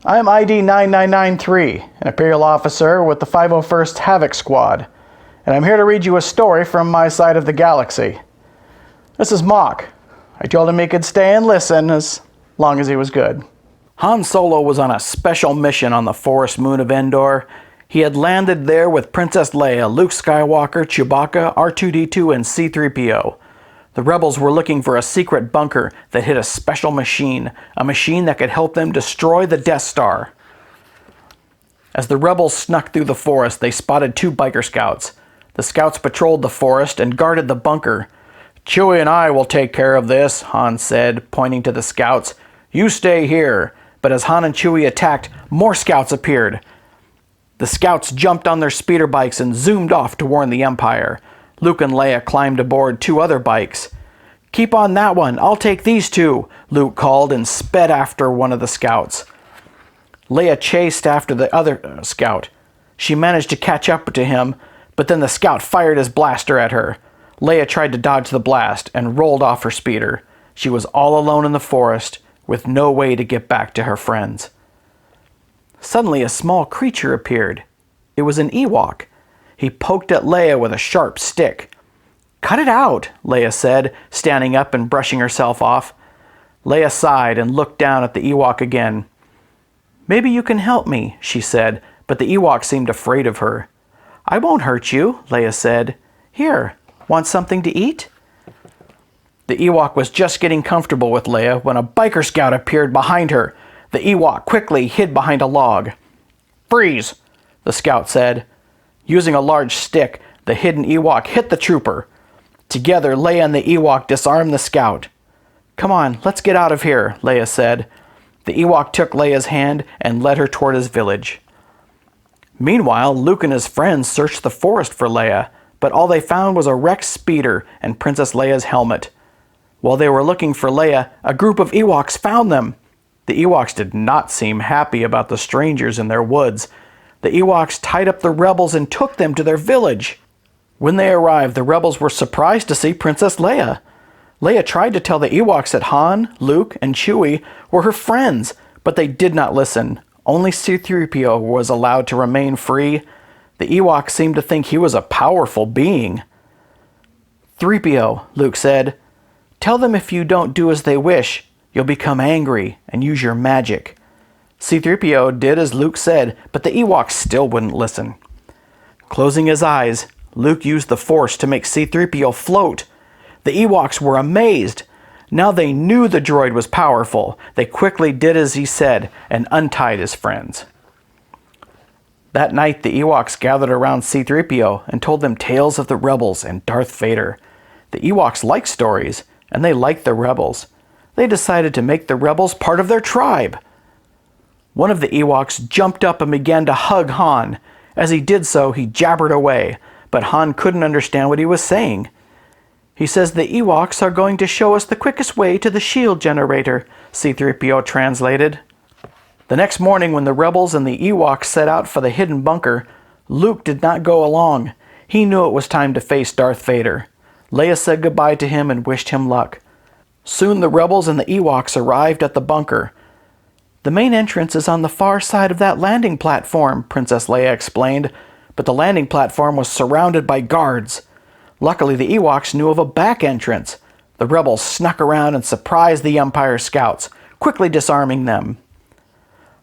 I'm ID-9993, an Imperial officer with the 501st Havoc Squad, and I'm here to read you a story from my side of the galaxy. This is Mawk. I told him he could stay and listen as long as he was good. Han Solo was on a special mission on the forest moon of Endor. He had landed there with Princess Leia, Luke Skywalker, Chewbacca, R2-D2, and C-3PO. The rebels were looking for a secret bunker that hid a special machine, a machine that could help them destroy the Death Star. As the rebels snuck through the forest, they spotted two biker scouts. The scouts patrolled the forest and guarded the bunker. "Chewie and I will take care of this," Han said, pointing to the scouts. "You stay here." But as Han and Chewie attacked, more scouts appeared. The scouts jumped on their speeder bikes and zoomed off to warn the Empire. Luke and Leia climbed aboard two other bikes. "Keep on that one, I'll take these two," Luke called and sped after one of the scouts. Leia chased after the other scout. She managed to catch up to him, but then the scout fired his blaster at her. Leia tried to dodge the blast and rolled off her speeder. She was all alone in the forest, with no way to get back to her friends. Suddenly a small creature appeared. It was an Ewok. He poked at Leia with a sharp stick. "Cut it out," Leia said, standing up and brushing herself off. Leia sighed and looked down at the Ewok again. "Maybe you can help me," she said, but the Ewok seemed afraid of her. "I won't hurt you," Leia said. "Here, want something to eat?" The Ewok was just getting comfortable with Leia when a biker scout appeared behind her. The Ewok quickly hid behind a log. "Freeze," the scout said. Using a large stick, the hidden Ewok hit the trooper. Together, Leia and the Ewok disarmed the scout. "Come on, let's get out of here," Leia said. The Ewok took Leia's hand and led her toward his village. Meanwhile, Luke and his friends searched the forest for Leia, but all they found was a wrecked speeder and Princess Leia's helmet. While they were looking for Leia, a group of Ewoks found them. The Ewoks did not seem happy about the strangers in their woods. The Ewoks tied up the rebels and took them to their village. When they arrived, the rebels were surprised to see Princess Leia. Leia tried to tell the Ewoks that Han, Luke, and Chewie were her friends, but they did not listen. Only C-3PO was allowed to remain free. The Ewoks seemed to think he was a powerful being. "3PO," Luke said, "tell them if you don't do as they wish, you'll become angry and use your magic." C-3PO did as Luke said, but the Ewoks still wouldn't listen. Closing his eyes, Luke used the Force to make C-3PO float. The Ewoks were amazed. Now they knew the droid was powerful. They quickly did as he said and untied his friends. That night, the Ewoks gathered around C-3PO and told them tales of the rebels and Darth Vader. The Ewoks liked stories, and they liked the rebels. They decided to make the rebels part of their tribe. One of the Ewoks jumped up and began to hug Han. As he did so, he jabbered away, but Han couldn't understand what he was saying. "He says the Ewoks are going to show us the quickest way to the shield generator," C-3PO translated. The next morning, when the rebels and the Ewoks set out for the hidden bunker, Luke did not go along. He knew it was time to face Darth Vader. Leia said goodbye to him and wished him luck. Soon the rebels and the Ewoks arrived at the bunker. "The main entrance is on the far side of that landing platform," Princess Leia explained, but the landing platform was surrounded by guards. Luckily, the Ewoks knew of a back entrance. The rebels snuck around and surprised the Empire scouts, quickly disarming them.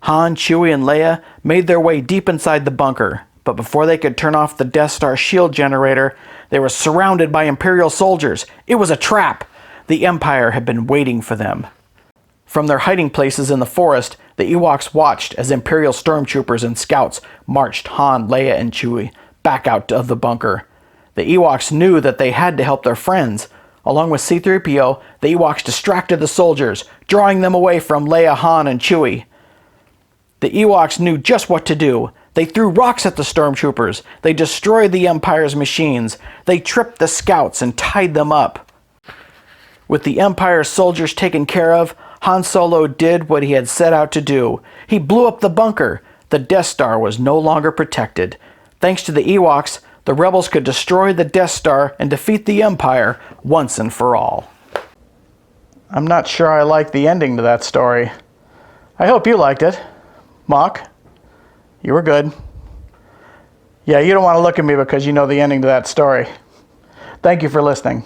Han, Chewie, and Leia made their way deep inside the bunker, but before they could turn off the Death Star shield generator, they were surrounded by Imperial soldiers. It was a trap. The Empire had been waiting for them. From their hiding places in the forest, the Ewoks watched as Imperial stormtroopers and scouts marched Han, Leia, and Chewie back out of the bunker. The Ewoks knew that they had to help their friends. Along with C-3PO, the Ewoks distracted the soldiers, drawing them away from Leia, Han, and Chewie. The Ewoks knew just what to do. They threw rocks at the stormtroopers. They destroyed the Empire's machines. They tripped the scouts and tied them up. With the Empire's soldiers taken care of, Han Solo did what he had set out to do. He blew up the bunker. The Death Star was no longer protected. Thanks to the Ewoks, the rebels could destroy the Death Star and defeat the Empire once and for all. I'm not sure I like the ending to that story. I hope you liked it. Mawk, you were good. Yeah, you don't want to look at me because you know the ending to that story. Thank you for listening.